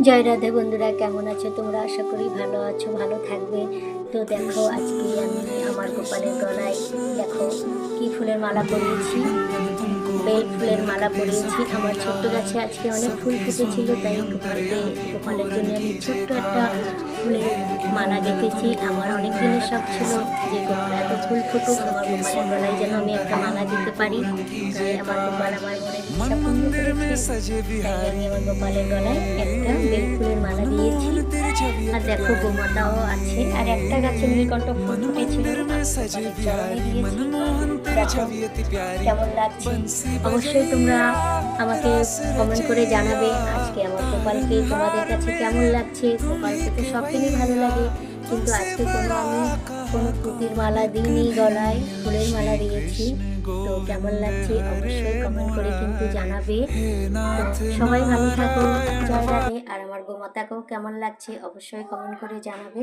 জয় রাধে বন্ধুরা, কেমন আছো তোমরা? আশা করি ভালো আছো, ভালো থাকবে। তো দেখো, আজকে আমি আমার গোপালের গলায় দেখো কি ফুলের মালা পরিয়েছি। বেল ফুলের মালা পরিয়েছি। আমার ছোট্ট গাছে আজকে অনেক ফুল ফুটেছিল, তাই গোপালের জন্য আমি ছোট্ট একটা ফুলের মালা গেঁথেছি। আমার অনেক দিনের শখ ছিল যে এত ফুল ফুটুক, আমার গোপালের গলায় যেন আমি একটা মালা দিতে পারি। তাই আমার গোপাল আমার মনের ইচ্ছা পূর্ণ করেছে। তাই আমি আমার গোপালের গলায় একটা বেল ফুলের মালা দিয়েছি। আর দেখো, গোমাতাও আছে, আর একটা গাছে নীলকণ্ঠ ফুল ফুটেছিল, গোপালের চরণে দিয়েছি। দেখো কেমন লাগছে, অবশ্যই তোমরা আমাকে কমেন্ট করে জানাবে আজকে আমার গোপালকে তোমাদের কাছে কেমন লাগছে। গোপালকে তো সবদিনই ভালো লাগে, কিন্তু আজকে আমি কোনো পুঁতির মালা দিইনি, গলায় ফুলের মালা দিয়েছি। তো কেমন লাগছে অবশ্যই কমেন্ট করে কিন্তু জানাবে। তো সবাই ভালো থাকো, জয় রাধে। আর আমার গোমাতাকেও কেমন লাগছে অবশ্যই কমেন্ট করে জানাবে।